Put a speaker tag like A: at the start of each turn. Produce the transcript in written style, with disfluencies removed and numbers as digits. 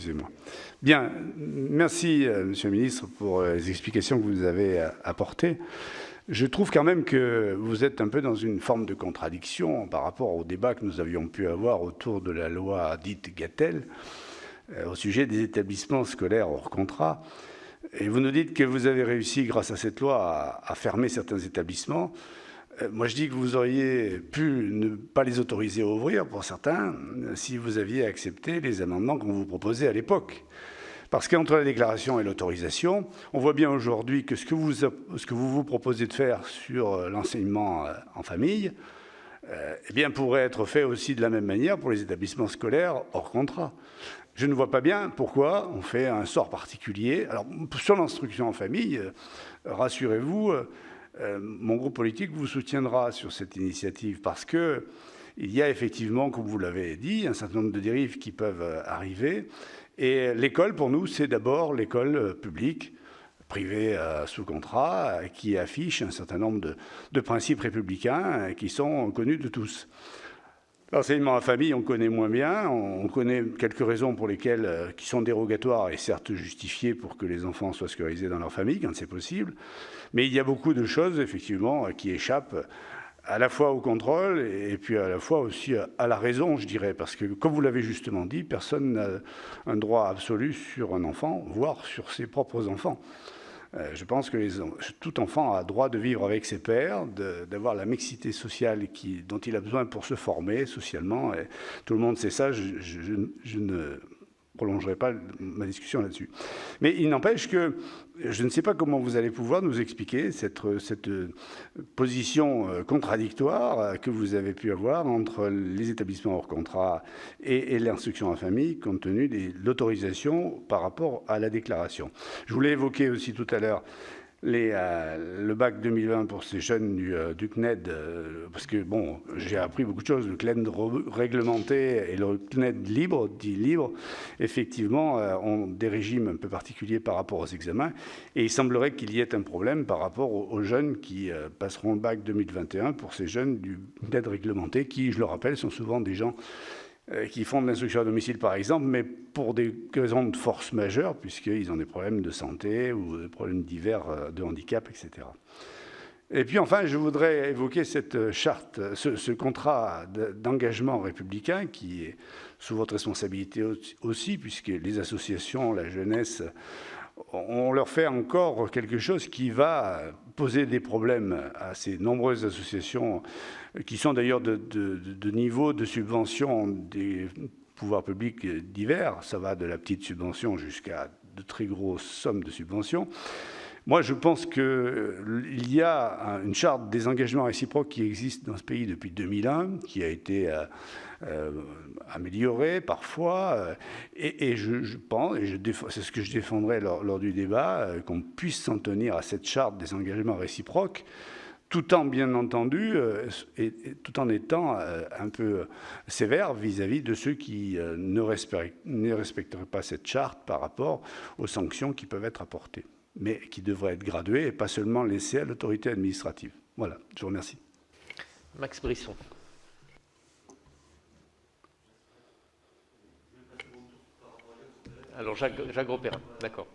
A: excusez-moi. Bien, merci, Monsieur le Ministre, pour les explications que vous avez apportées. Je trouve quand même que vous êtes un peu dans une forme de contradiction par rapport au débat que nous avions pu avoir autour de la loi dite Gatel, au sujet des établissements scolaires hors contrat. Et vous nous dites que vous avez réussi, grâce à cette loi, à fermer certains établissements. Moi, je dis que vous auriez pu ne pas les autoriser à ouvrir, pour certains, si vous aviez accepté les amendements qu'on vous proposait à l'époque. Parce qu'entre la déclaration et l'autorisation, on voit bien aujourd'hui que ce que vous proposez de faire sur l'enseignement en famille, eh bien, pourrait être fait aussi de la même manière pour les établissements scolaires hors contrat. Je ne vois pas bien pourquoi on fait un sort particulier. Alors, sur l'instruction en famille, rassurez-vous, mon groupe politique vous soutiendra sur cette initiative parce que il y a effectivement, comme vous l'avez dit, un certain nombre de dérives qui peuvent arriver. Et l'école, pour nous, c'est d'abord l'école publique, privée sous contrat, qui affiche un certain nombre de principes républicains qui sont connus de tous. L'enseignement en famille, on connaît moins bien. On connaît quelques raisons pour lesquelles, qui sont dérogatoires et certes justifiées pour que les enfants soient scolarisés dans leur famille, quand c'est possible. Mais il y a beaucoup de choses, effectivement, qui échappent à la fois au contrôle et puis à la fois aussi à la raison, je dirais. Parce que, comme vous l'avez justement dit, personne n'a un droit absolu sur un enfant, voire sur ses propres enfants. Je pense que tout enfant a droit de vivre avec ses pairs, d'avoir la mixité sociale dont il a besoin pour se former socialement. Et tout le monde sait ça, je ne prolongerai pas ma discussion là-dessus. Mais il n'empêche que je ne sais pas comment vous allez pouvoir nous expliquer cette position contradictoire que vous avez pu avoir entre les établissements hors contrat et l'instruction en famille, compte tenu de l'autorisation par rapport à la déclaration. Je voulais évoquer aussi tout à l'heure le bac 2020 pour ces jeunes du CNED, parce que, bon, j'ai appris beaucoup de choses. Le CNED réglementé et le CNED libre, dit libre, effectivement, ont des régimes un peu particuliers par rapport aux examens. Et il semblerait qu'il y ait un problème par rapport aux jeunes qui passeront le bac 2021 pour ces jeunes du CNED réglementé, qui, je le rappelle, sont souvent des gens qui font de l'instruction à domicile, par exemple, mais pour des raisons de force majeure, puisqu'ils ont des problèmes de santé ou des problèmes divers de handicap, etc. Et puis enfin, je voudrais évoquer cette charte, ce contrat d'engagement républicain qui est sous votre responsabilité aussi, puisque les associations, la jeunesse, on leur fait encore quelque chose qui va poser des problèmes à ces nombreuses associations qui sont d'ailleurs de niveau de subvention des pouvoirs publics divers. Ça va de la petite subvention jusqu'à de très grosses sommes de subventions. Moi, je pense qu'il y a une charte des engagements réciproques qui existe dans ce pays depuis 2001, qui a été améliorée parfois, et je pense, et c'est ce que je défendrai lors du débat, qu'on puisse s'en tenir à cette charte des engagements réciproques, tout en, bien entendu, et tout en étant un peu sévère vis-à-vis de ceux qui ne respecteraient pas cette charte par rapport aux sanctions qui peuvent être apportées, mais qui devraient être graduées et pas seulement laissées à l'autorité administrative. Voilà, je vous remercie.
B: Max Brisson. Alors, Jacques Grosperrin, d'accord.